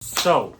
So,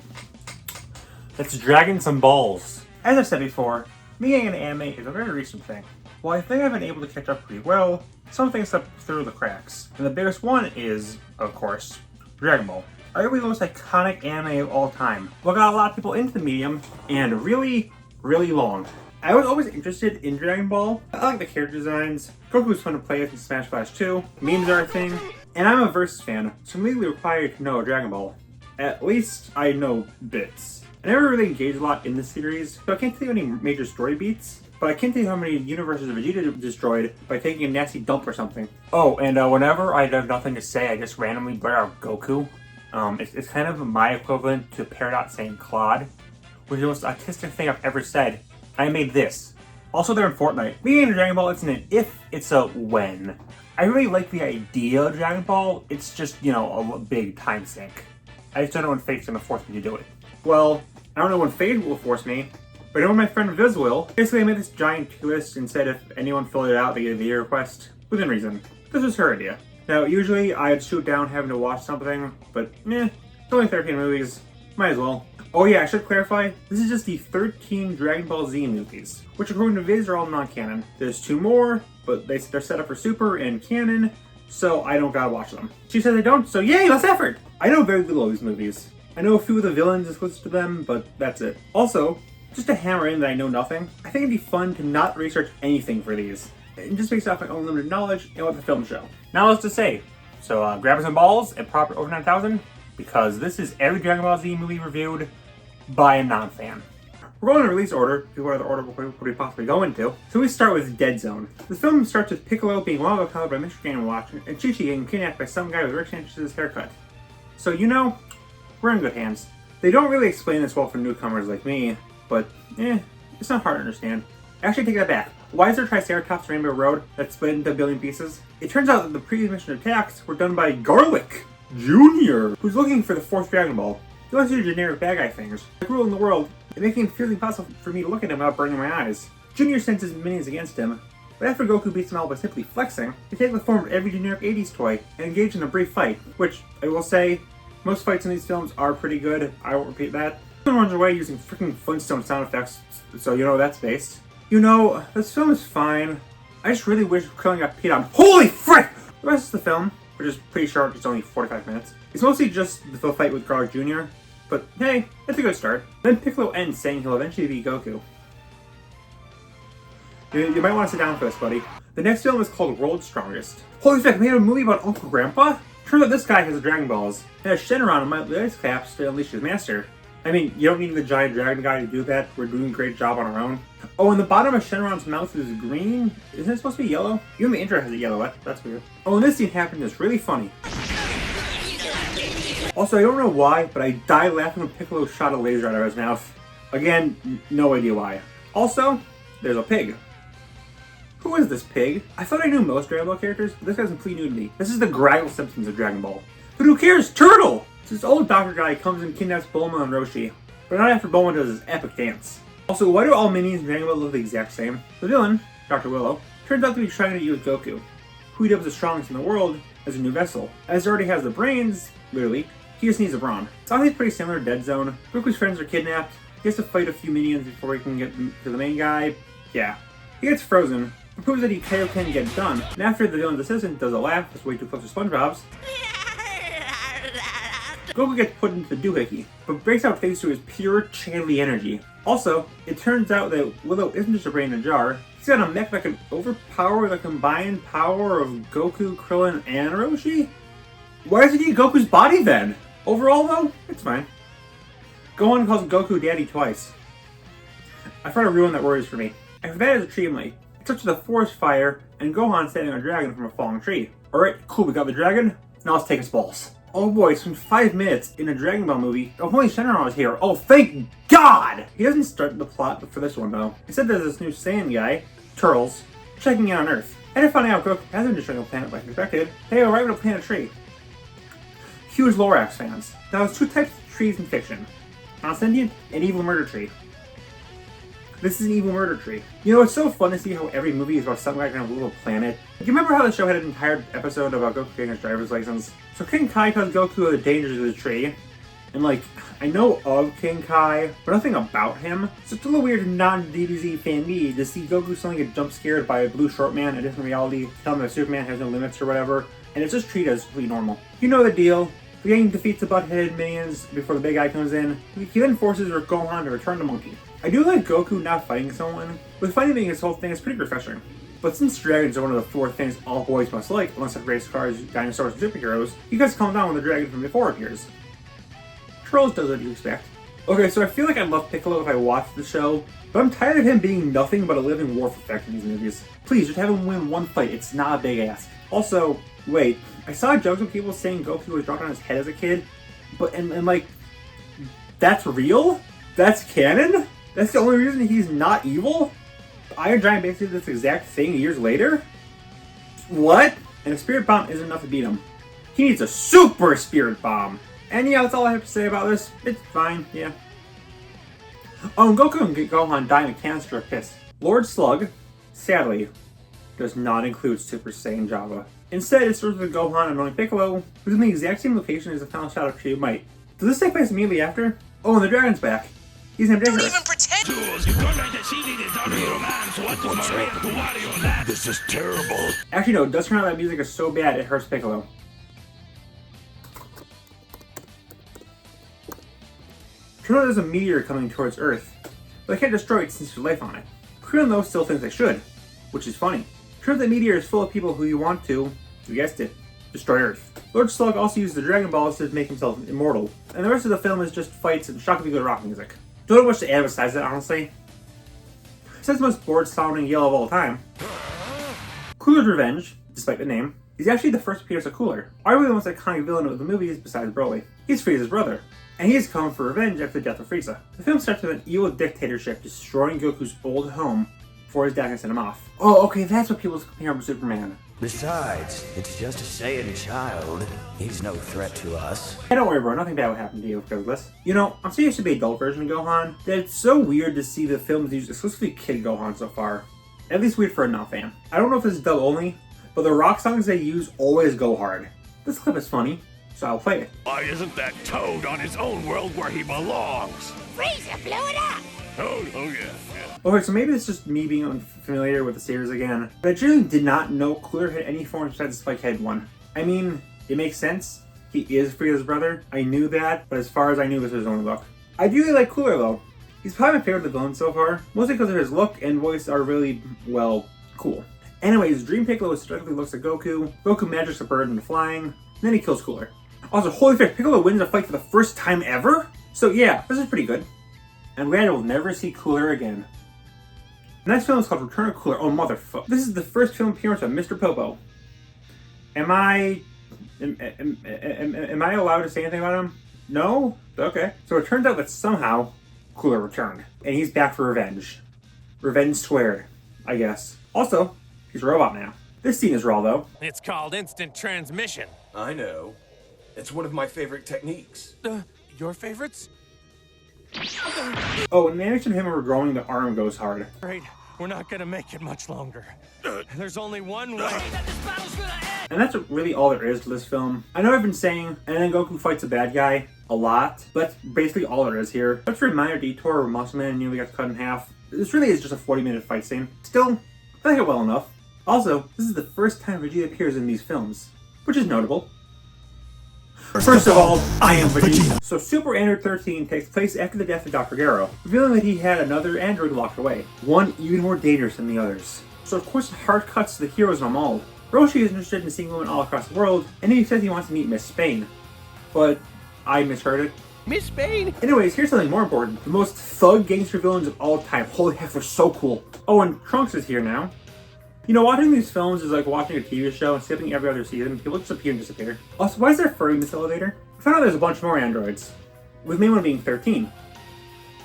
let's dragon some balls. As I've said before, me getting an anime is a very recent thing. While I think I've been able to catch up pretty well, some things slip through the cracks. And the biggest one is, of course, Dragon Ball. Arguably the most iconic anime of all time. What got a lot of people into the medium, and really long. I was always interested in Dragon Ball. I like the character designs. Goku was fun to play with in Smash Bros. 2. Memes are a thing. And I'm a Versus fan, so I'm legally required to know Dragon Ball. At least I know bits. I never really engaged a lot in the series, so I can't tell you any major story beats, but I can tell you how many universes Vegeta destroyed by taking a nasty dump or something. Oh, and whenever I have nothing to say, I just randomly blare out Goku. It's kind of my equivalent to Peridot saying Claude, which is the most autistic thing I've ever said. I made this. Also, they're in Fortnite. Being in Dragon Ball isn't an if, it's a when. I really like the idea of Dragon Ball, it's just, a big time sink. I just don't know when Fate's gonna force me to do it. Well, I don't know when Fate will force me, but I know my friend Viz will. Basically, I made this giant tier list and said if anyone filled it out, they get a video request. Within reason. This was her idea. Now, usually I'd shoot down having to watch something, but it's only 13 movies. Might as well. Oh yeah, I should clarify, this is just the 13 Dragon Ball Z movies, which according to Viz are all non-canon. There's 2 more, but they're set up for Super and Canon, so I don't gotta watch them. She says I don't, so yay, less effort! I know very little of these movies. I know a few of the villains exclusive to them, but that's it. Also, just to hammer in that I know nothing, I think it'd be fun to not research anything for these, and just based off my own limited knowledge and what the film show. Now let's just say, so grab some balls and pop it over 9,000, because this is every Dragon Ball Z movie reviewed by a non-fan. We're going in release order, to what other order could we possibly go into. So we start with Dead Zone. The film starts with Piccolo being wild colored by Mr. Game & Watch, and Chi-Chi getting kidnapped by some guy with Rick Sanchez's haircut. So we're in good hands. They don't really explain this well for newcomers like me, but it's not hard to understand. Actually, take that back. Why is there Triceratops Rainbow Road that's split into a billion pieces? It turns out that the previous mission attacks were done by Garlic Jr., who's looking for the 4th Dragon Ball. He likes to do generic bad guy things, like ruling the world, and making it fairly impossible for me to look at him without burning my eyes. Junior sends his minions against him, but after Goku beats them all by simply flexing, they take the form of every generic 80s toy and engage in a brief fight, which, I will say, most fights in these films are pretty good. I won't repeat that. Someone runs away using freaking Flintstone sound effects, so that's based. This film is fine. I just really wish Krillin got peed on. Holy frick! The rest of the film, which is pretty short, it's only 45 minutes, it's mostly just the fight with Garlic Jr., but hey, it's a good start. Then Piccolo ends saying he'll eventually beat Goku. You might want to sit down for this, buddy. The next film is called World's Strongest. Holy frick, they made a movie about Uncle Grandpa? Turns out this guy has Dragon Balls, and has Shenron and might ice caps to unleash his master. I mean, you don't need the giant dragon guy to do that. We're doing a great job on our own. Oh, and the bottom of Shenron's mouth is green. Isn't it supposed to be yellow? Even the intro has a yellow. That's weird. Oh, and this scene happened that's really funny. Also, I don't know why, but I died laughing when Piccolo shot a laser out of his mouth. Again, no idea why. Also, there's a pig. Who is this pig? I thought I knew most Dragon Ball characters, but this guy's completely new to me. This is the Graggle Simpsons of Dragon Ball. But who cares? Turtle! This old doctor guy comes and kidnaps Bulma and Roshi, but not after Bulma does his epic dance. Also, why do all minions in Dragon Ball look the exact same? The villain, Dr. Willow, turns out to be trying to use Goku, who he dubs the strongest in the world, as a new vessel. As he already has the brains, literally, he just needs the brawn. It's honestly pretty similar to Dead Zone. Goku's friends are kidnapped, he has to fight a few minions before he can get to the main guy. Yeah. He gets frozen, and proves that he can get done, and after the villain's assistant does a laugh that's way too close to SpongeBob's, Goku gets put into the doohickey, but breaks out thanks to his pure Chanly energy. Also, it turns out that Willow isn't just a brain in a jar, he's got a mech that can overpower the combined power of Goku, Krillin, and Roshi? Why does he need Goku's body then? Overall though, it's fine. Gohan calls Goku daddy twice. I try to ruin that word for me. After that is a tree light. It touches a forest fire, and Gohan standing on a dragon from a falling tree. Alright, cool, we got the dragon. Now let's take his balls. Oh boy, it's been 5 minutes in a Dragon Ball movie. Oh, holy Shenron was here. Oh, thank God! He doesn't start the plot for this one, though. Instead, there's this new Saiyan guy, Turles, checking in on Earth. And to find out Goku hasn't destroyed a planet like expected, they arrive at a planet tree. Huge Lorax fans. Now, there's 2 types of trees in fiction. Non-sentient and evil murder tree. This is an evil murder tree. It's so fun to see how every movie is about something like on a little planet. Do you remember how the show had an entire episode about Goku getting his driver's license? So King Kai tells Goku of the dangers of the tree, And like, I know of King Kai, but nothing about him. So it's a little weird non-DBZ fan me to see Goku suddenly get jump scared by a blue short man in a different reality, tell him that Superman has no limits or whatever, and it's just treated as completely normal. You know the deal. The gang defeats the butt-headed minions before the big guy comes in. He then forces Gohan to return to Monkey. I do like Goku not fighting someone, with fighting being his whole thing is pretty refreshing. But since dragons are one of the 4 things all boys must like, unless it's race cars, dinosaurs, and superheroes, you guys calm down when the dragon from before appears. Trolls does what you expect. Okay, so I feel like I'd love Piccolo if I watched the show, but I'm tired of him being nothing but a living war effect in these movies. Please, just have him win one fight, it's not a big ask. Also, wait, I saw jokes of people saying Goku was dropped on his head as a kid, but, and like, that's real? That's canon? That's the only reason he's not evil? Iron Giant basically did this exact thing years later? What? And a Spirit Bomb isn't enough to beat him. He needs a Super Spirit Bomb! And yeah, that's all I have to say about this. It's fine, yeah. Oh, and Goku and Gohan dying of cancer are pissed. Lord Slug, sadly, does not include Super Saiyan Java. Instead, it starts with Gohan annoying Piccolo, who's in the exact same location as the final shot of Tree of Might. Does this take place immediately after? Oh, and the dragon's back. He's ambitious. Don't even pretend! This is terrible. Actually, no, it does turn out that music is so bad it hurts Piccolo. Turns out there's a meteor coming towards Earth, but they can't destroy it since there's life on it. Krillin, though, still thinks they should, which is funny. Turns out the meteor is full of people who you want to, you guessed it, destroy Earth. Lord Slug also used the Dragon Balls to make himself immortal, and the rest of the film is just fights and shockingly good rock music. Don't know much to add besides that, honestly. It says the most bored-sounding yell of all time. Cooler's Revenge, despite the name, is actually the first appearance of Cooler, arguably the most iconic villain of the movies besides Broly. He's Frieza's brother, and he is coming for revenge after the death of Frieza. The film starts with an evil dictatorship destroying Goku's old home before his dad can send him off. Oh, okay, that's what people compare him with Superman. Besides, it's just a Saiyan child. He's no threat to us. Hey, don't worry, bro. Nothing bad will happen to you because of this. You know, I'm so used to the adult version of Gohan that it's so weird to see the films use exclusively kid Gohan so far. At least weird for a non-fan. I don't know if this is dub only, but the rock songs they use always go hard. This clip is funny, so I'll play it. Why isn't that Toad on his own world where he belongs? Frieza blew it up! Oh yeah. Okay, so maybe it's just me being unfamiliar with the series again, but I truly did not know Cooler had any form besides the Spike Head one. I mean, it makes sense. He is Frieza's brother. I knew that, but as far as I knew, this was his only look. I do really like Cooler though. He's probably my favorite of the villains so far, mostly because of his look and voice are really, well, cool. Anyways, Dream Piccolo specifically looks at Goku. Goku magics a bird into flying, and then he kills Cooler. Also, holy frick, Piccolo wins a fight for the first time ever? So yeah, this is pretty good. I'm glad we'll never see Cooler again. The next film is called Return of Cooler. Oh, motherfucker. This is the first film appearance of Mr. Popo. Am I allowed to say anything about him? No? Okay. So it turns out that somehow Cooler returned. And he's back for revenge. Revenge squared, I guess. Also, he's a robot now. This scene is raw, though. It's called instant transmission. I know. It's one of my favorite techniques. Your favorites? Oh, and the animation of him overgrowing the arm goes hard. Great. We're not gonna make it much longer. There's only one way. And that's really all there is to this film. I know I've been saying, and then Goku fights a bad guy a lot, but that's basically all there is here. That's a reminder detour where Muscle Man nearly got cut in half. This really is just a 40-minute fight scene. Still, I like it well enough. Also, this is the first time Vegeta appears in these films, which is notable. First of all, I am Vegeta. So Super Android 13 takes place after the death of Dr. Garo, revealing that he had another android locked away, one even more dangerous than the others. So of course the hard cuts to the heroes in them all. Roshi is interested in seeing women all across the world, and he says he wants to meet Miss Spain. But I misheard it. Miss Spain? Anyways, here's something more important. The most thug gangster villains of all time. Holy heck, they're so cool. Oh, and Trunks is here now. You know, watching these films is like watching a TV show and skipping every other season. People just appear and disappear. Also, why is there a furry in this elevator? I found out there's a bunch more androids, with the main one being 13.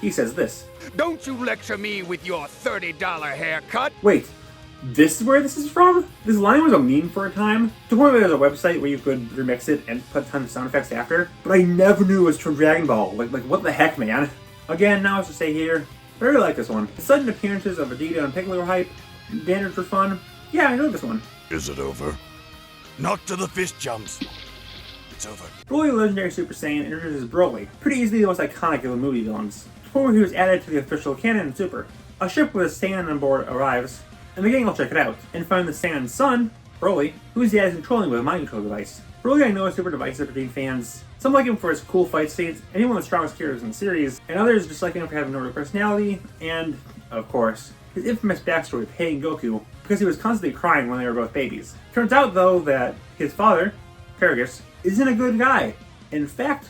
He says this. Don't you lecture me with your $30 haircut. Wait, this is where this is from? This line was a meme for a time. To the point where there's a website where you could remix it and put a ton of sound effects after, but I never knew it was from Dragon Ball. Like what the heck, man? Again, now it's to say here, I really like this one. The sudden appearances of Vegeta and Piccolo were hype. Bandits were fun. Yeah, I know this one. Is it over? Not to the fist jumps. It's over. Broly, the legendary Super Saiyan, introduces Broly, pretty easily the most iconic of the movie villains, before he was added to the official canon in Super. A ship with a Saiyan on board arrives, and the gang will check it out, and find the Saiyan's son, Broly, who his dad is controlling with a mind control device. Broly, I know, is super divisive between fans. Some like him for his cool fight scenes, and he's one of the strongest characters in the series, and others just like him for having no real personality, and, of course, his infamous backstory with hating Goku, because he was constantly crying when they were both babies. Turns out, though, that his father, Paragus, isn't a good guy. In fact,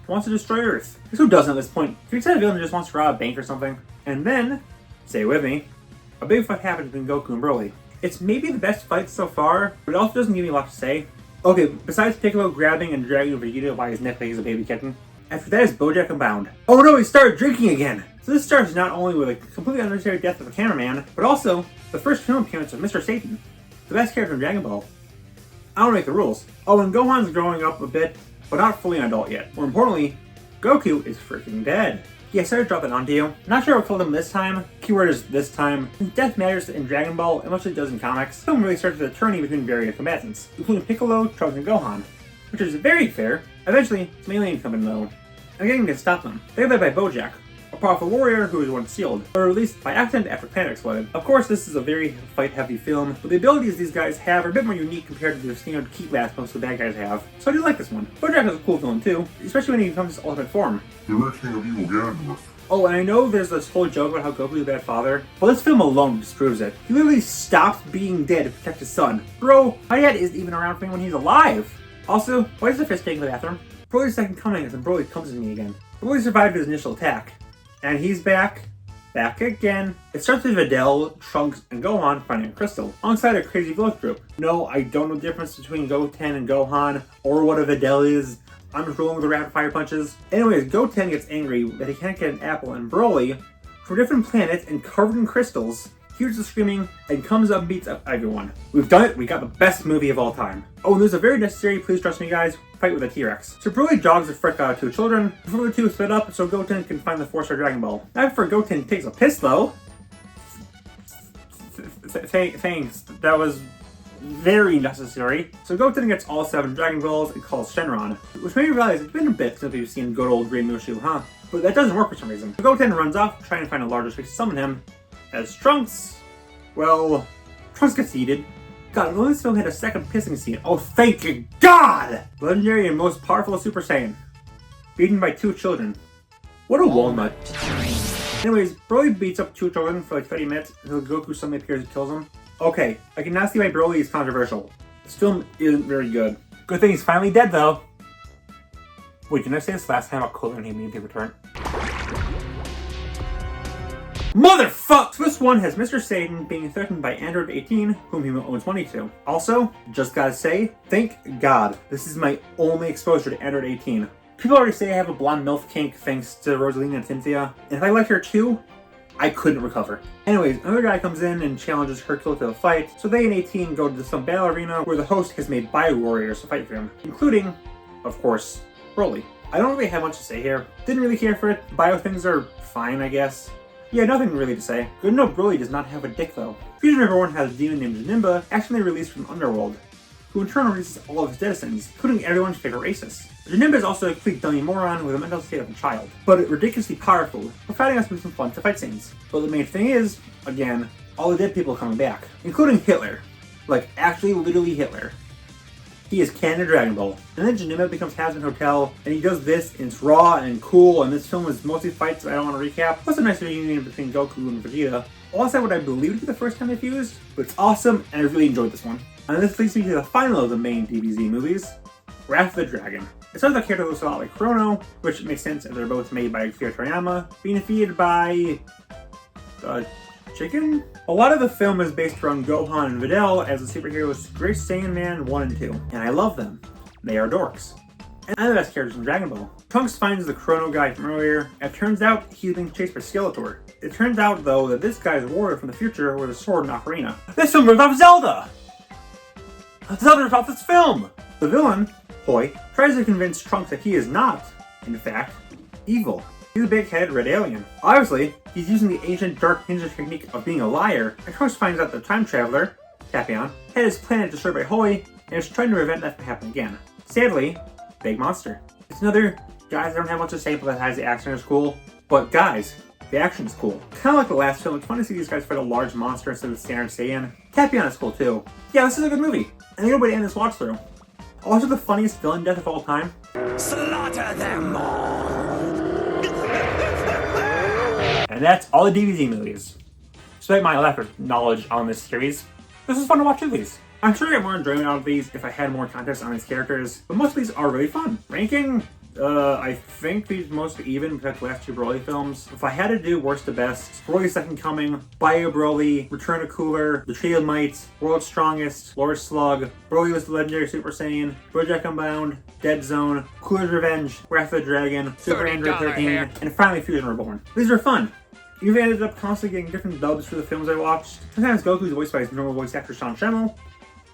he wants to destroy Earth. Because who doesn't at this point? If you said a villain just wants to rob a bank or something. And then, stay with me, a big fight happens between Goku and Broly. It's maybe the best fight so far, but it also doesn't give me a lot to say. Okay, besides Piccolo grabbing and dragging Vegeta by his neck like he's a baby kitten, after that is Bojack Unbound. Oh no, he started drinking again! So this starts not only with a completely unnecessary death of a cameraman, but also the first film appearance of Mr. Satan, the best character in Dragon Ball. I don't make the rules. Oh, and Gohan's growing up a bit, but not fully an adult yet. More importantly, Goku is freaking dead. Yeah, sorry to drop that onto you. Not sure what killed him this time. Keyword is this time. Since death matters in Dragon Ball as much as it does in comics, the film really starts with a tourney between various combatants, including Piccolo, Trunks, and Gohan, which is very fair. Eventually, some aliens come in though, and getting to stop them. They're led by Bojack, a powerful warrior who was once sealed, or released by accident after planet exploded. Of course, this is a very fight-heavy film, but the abilities these guys have are a bit more unique compared to the standard ki blast most of the bad guys have. So I do like this one. Bojack is a cool villain too, especially when he becomes his ultimate form. The rich king of evil Ganondorf. Oh, and I know there's this whole joke about how Goku's a bad father, but this film alone disproves it. He literally stopped being dead to protect his son. Bro, my dad isn't even around for me when he's alive. Also, why is the fist taking the bathroom? Broly's second coming is when Broly comes to me again. Broly survived his initial attack, and he's back again. It starts with Videl, Trunks, and Gohan finding a crystal, alongside a crazy village group. No, I don't know the difference between Goten and Gohan, or what a Videl is. I'm just rolling with the rapid fire punches. Anyways, Goten gets angry that he can't get an apple, and Broly, from a different planet and covered in crystals, hears the screaming and comes up and beats up everyone. We've done it, we got the best movie of all time. Oh, and there's a very necessary, please trust me guys, fight with a T-Rex. So Broly jogs the frick out of two children before the two split up so Goten can find the 4-star Dragon Ball. After Goten takes a piss though. Thanks, that was very necessary. So Goten gets all 7 Dragon Balls and calls Shenron, which made me realize it's been a bit since we've seen good old Great Mushu, huh? But that doesn't work for some reason. So Goten runs off, trying to find a larger space to summon him, as Trunks, well, Trunks gets eaten. God, if only this film had a second pissing scene. Oh, thank you, God! Legendary and most powerful Super Saiyan, beaten by 2 children. What a walnut. Anyways, Broly beats up 2 children for like 30 minutes until Goku suddenly appears and kills them. Okay, I can now see why Broly is controversial. This film isn't very good. Good thing he's finally dead, though. Wait, didn't I say this last time about Cooler and he immediately returned? Motherfuck! So this one has Mr. Satan being threatened by Android 18, whom he owes money to. Also, just gotta say, thank God, this is my only exposure to Android 18. People already say I have a blonde MILF kink thanks to Rosalina and Cynthia, and if I liked her too, I couldn't recover. Anyways, another guy comes in and challenges Hercule to a fight, so they and 18 go to some battle arena where the host has made bio-warriors to fight for him, including, of course, Broly. I don't really have much to say here. Didn't really care for it. Bio things are fine, I guess. Yeah, nothing really to say. Good to know Broly does not have a dick though. Fusion number 1 has a demon named Nimba, accidentally released from Underworld, who in turn releases all of his denizens, including everyone's favorite racist. Janemba is also a complete dummy moron with a mental state of a child, but ridiculously powerful, providing us with some fun to fight scenes. But the main thing is, again, all the dead people coming back, including Hitler. Like, actually, literally Hitler. He is canon in Dragon Ball. And then Janemba becomes Hazbin Hotel, and he does this, and it's raw and cool, and this film is mostly fights that I don't want to recap. Plus a nice reunion between Goku and Vegeta. Also what I believe to be the first time they fused, but it's awesome, and I really enjoyed this one. And this leads me to the final of the main DBZ movies, Wrath of the Dragon. It starts with a character that looks a lot like Chrono, which makes sense as they're both made by Akira Toriyama, being defeated by chicken? A lot of the film is based around Gohan and Videl as the superheroes Great Saiyan Man 1 and 2, and I love them. They are dorks. And the best characters in Dragon Ball. Trunks finds the Chrono guy from earlier, and it turns out he's being chased by Skeletor. It turns out, though, that this guy is a warrior from the future with a sword in Ocarina. This film ripped off Zelda! Zelda ripped off this film! The villain, Hoi, tries to convince Trunks that he is not, in fact, evil. He's a big-headed red alien. Obviously, he's using the ancient dark ninja technique of being a liar, and Trunks finds out the time traveler, Tapion, had his planet destroyed by Hoi, and is trying to prevent that from happening again. Sadly, big monster. It's another, guys, I don't have much to say, but the action is cool. But guys, the action is cool. Kind of like the last film, it's fun to see these guys fight a large monster instead of the standard Saiyan. Tapion is cool too. Yeah, this is a good movie. And a good way to end this watch through. Also the funniest villain death of all time. Slaughter them all! And that's all the DBZ movies. Despite my lack of knowledge on this series, this is fun to watch movies. I'm sure I get more enjoyment out of these if I had more context on these characters, but most of these are really fun. Ranking, I think these mostly even because the last two Broly films. If I had to do worst to best, Broly's Second Coming, Bio Broly, Return of Cooler, The Tree of Might, World's Strongest, Lord Slug, Broly was the Legendary Super Saiyan, BoJack Unbound, Dead Zone, Cooler's Revenge, Wrath of the Dragon, Super Android 13, and finally Fusion Reborn. These are fun. You've ended up constantly getting different dubs for the films I watched. Sometimes Goku's voiced by his normal voice actor Sean Schemmel.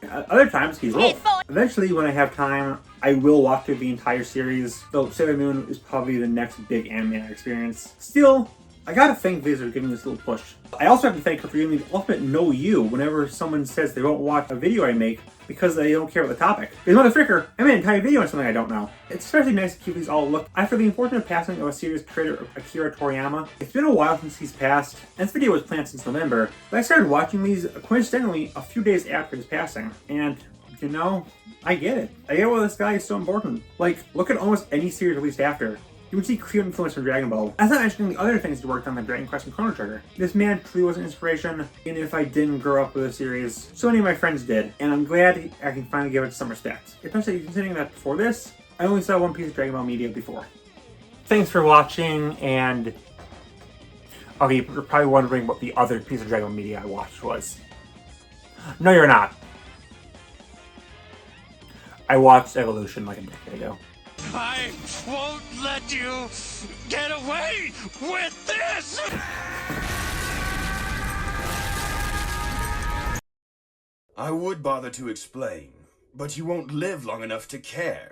Other times he's Wolf. Eventually, when I have time, I will walk through the entire series, though Sailor Moon is probably the next big anime I experience. Still, I gotta thank Viz for giving this little push. I also have to thank her for giving me the ultimate no you whenever someone says they won't watch a video I make because they don't care about the topic. Because motherfucker, I made an entire video on something I don't know. It's especially nice to keep these all looked. After the unfortunate passing of a series creator Akira Toriyama, it's been a while since he's passed, and this video was planned since November, but I started watching these coincidentally a few days after his passing, and you know, I get it. I get why this guy is so important. Like, look at almost any series released after. You would see clear influence from Dragon Ball. That's not mentioning the other things he worked on like Dragon Quest and Chrono Trigger. This man truly was an inspiration, and if I didn't grow up with the series, so many of my friends did, and I'm glad I can finally give it some respect. Especially considering that before this, I only saw one piece of Dragon Ball media before. Thanks for watching, and okay, you're probably wondering what the other piece of Dragon Ball media I watched was. No, you're not. I watched Evolution like a decade ago. I won't let you get away with this! I would bother to explain, but you won't live long enough to care.